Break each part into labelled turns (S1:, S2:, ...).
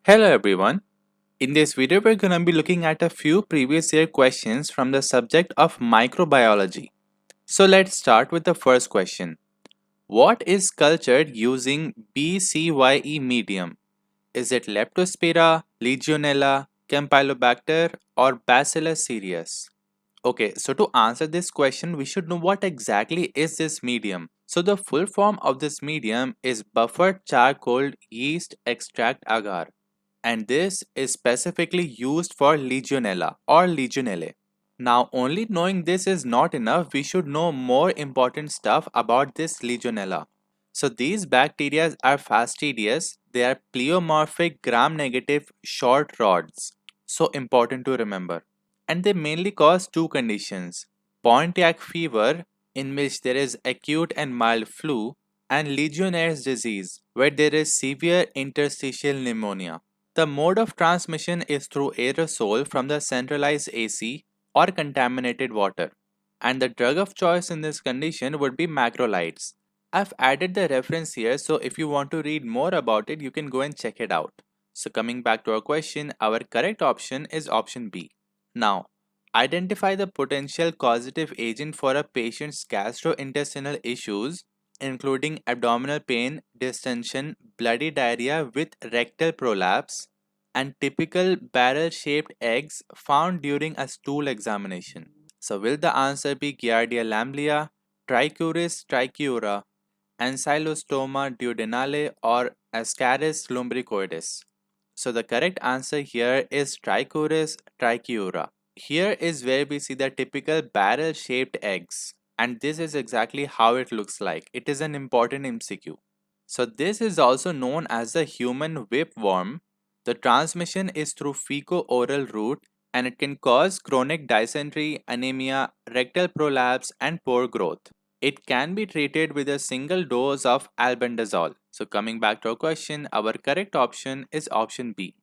S1: Hello everyone. In this video we're going to be looking at a few previous year questions from the subject of microbiology. So let's start with the first question. What is cultured using BCYE medium? Is it Leptospira, Legionella, Campylobacter or Bacillus cereus? Okay, so to answer this question we should know what exactly is this medium. So the full form of this medium is buffered charcoal yeast extract agar, and this is specifically used for Legionella or Legionella. Now, only knowing this is not enough, we should know more important stuff about this Legionella. So, these bacteria are fastidious, they are pleomorphic gram negative short rods. So, important to remember. And they mainly cause two conditions: Pontiac fever, in which there is acute and mild flu, and Legionnaire's disease, where there is severe interstitial pneumonia. The mode of transmission is through aerosol from the centralized AC or contaminated water. And the drug of choice in this condition would be macrolides. I've added the reference here, so if you want to read more about it, you can go and check it out. So coming back to our question, our correct option is option B. Now, identify the potential causative agent for a patient's gastrointestinal issues, including abdominal pain, distension, bloody diarrhea with rectal prolapse, and typical barrel-shaped eggs found during a stool examination. So will the answer be Giardia lamblia, Trichuris trichiura, Ancylostoma duodenale, or Ascaris lumbricoides? So the correct answer here is Trichuris trichiura. Here is where we see the typical barrel-shaped eggs, and this is exactly how it looks like. It is an important MCQ. So this is also known as the human whipworm. The transmission is through fecal-oral route, and it can cause chronic dysentery, anemia, rectal prolapse, and pore growth. It can be treated with a single dose of albendazole. So coming back to our question, our correct option is option B.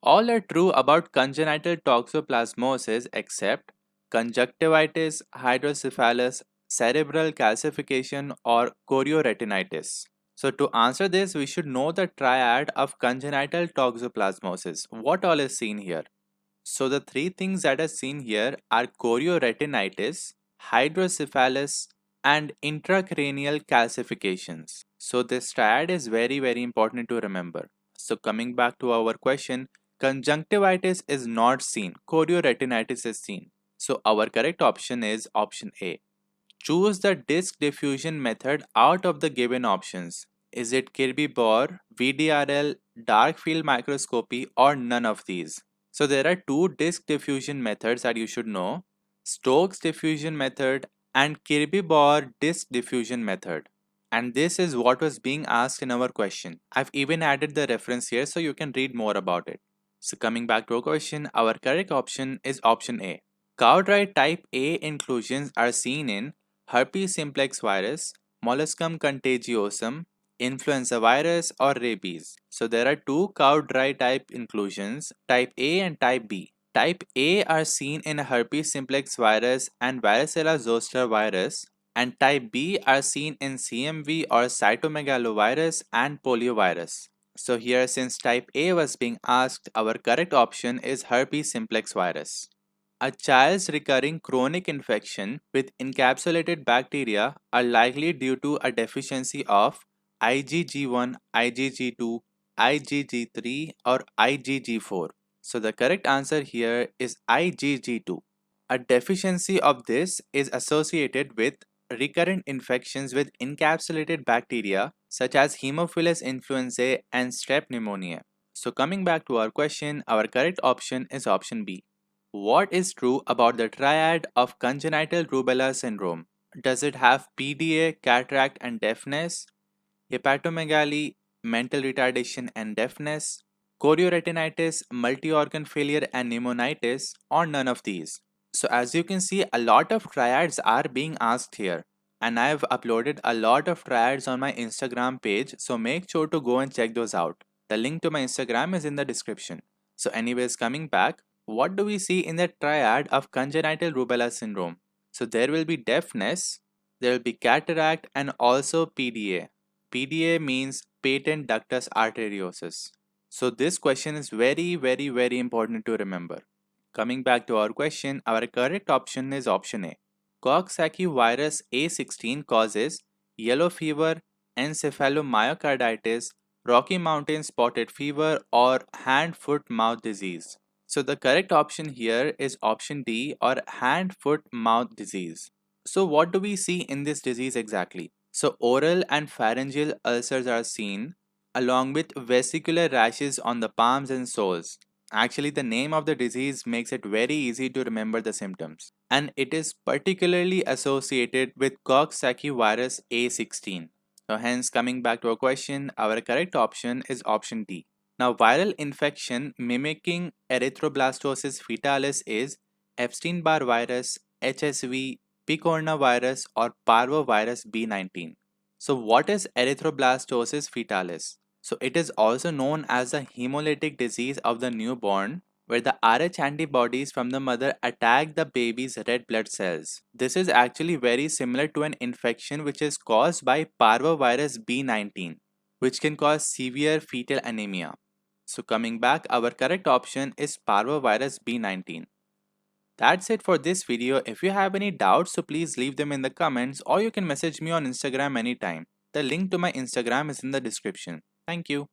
S1: All are true about congenital toxoplasmosis except conjunctivitis, hydrocephalus, cerebral calcification, or chorioretinitis. So to answer this, we should know the triad of congenital toxoplasmosis. What all is seen here? So the three things that are seen here are chorioretinitis, hydrocephalus, and intracranial calcifications. So this triad is very important to remember. So coming back to our question, conjunctivitis is not seen, chorioretinitis is seen. So our correct option is option A. Choose the disc diffusion method out of the given options. Is it Kirby-Bohr, VDRL, dark field microscopy, or none of these? So there are two disc diffusion methods that you should know: Stokes diffusion method and Kirby-Bohr disc diffusion method. And this is what was being asked in our question. I've even added the reference here so you can read more about it. So coming back to our question, our correct option is option A. Cowdry type A inclusions are seen in herpes simplex virus, molluscum contagiosum, influenza virus, or rabies. So there are two cowdry type inclusions, type A and type B. Type A are seen in herpes simplex virus and varicella zoster virus, and type B are seen in CMV or cytomegalovirus and poliovirus. So here, since type A was being asked, our correct option is herpes simplex virus. A child's recurring chronic infection with encapsulated bacteria are likely due to a deficiency of IgG1, IgG2, IgG3, or IgG4. So the correct answer here is IgG2. A deficiency of this is associated with recurrent infections with encapsulated bacteria such as Haemophilus influenzae and strep pneumoniae. So coming back to our question, our correct option is option B. What is true about the triad of congenital rubella syndrome? Does it have PDA, cataract and deafness, hepatomegaly, mental retardation and deafness, chorioretinitis, multi-organ failure and pneumonitis, or none of these? So as you can see, a lot of triads are being asked here, and I have uploaded a lot of triads on my Instagram page, so make sure to go and check those out. The link to my Instagram is in the description. So anyways, coming back, what do we see in the triad of congenital rubella syndrome? So there will be deafness, there will be cataract, and also PDA. PDA means patent ductus arteriosus. So this question is very important to remember. Coming back to our question, our correct option is option A. Coxsackievirus A16 causes yellow fever, encephalomyocarditis, Rocky Mountain spotted fever, or hand-foot-mouth disease. So the correct option here is option D, or hand-foot-mouth disease. So what do we see in this disease exactly? So oral and pharyngeal ulcers are seen along with vesicular rashes on the palms and soles. Actually, the name of the disease makes it very easy to remember the symptoms, and it is particularly associated with Coxsackievirus A16. So hence, coming back to our question, our correct option is option D. Now, viral infection mimicking erythroblastosis fetalis is Epstein-Barr virus, HSV, picornavirus, or Parvovirus B19. So, what is erythroblastosis fetalis? So, it is also known as the hemolytic disease of the newborn, where the Rh antibodies from the mother attack the baby's red blood cells. This is actually very similar to an infection which is caused by Parvovirus B19, which can cause severe fetal anemia. So, coming back, our correct option is Parvovirus B19. That's it for this video. If you have any doubts, so please leave them in the comments, or you can message me on Instagram anytime. The link to my Instagram is in the description. Thank you.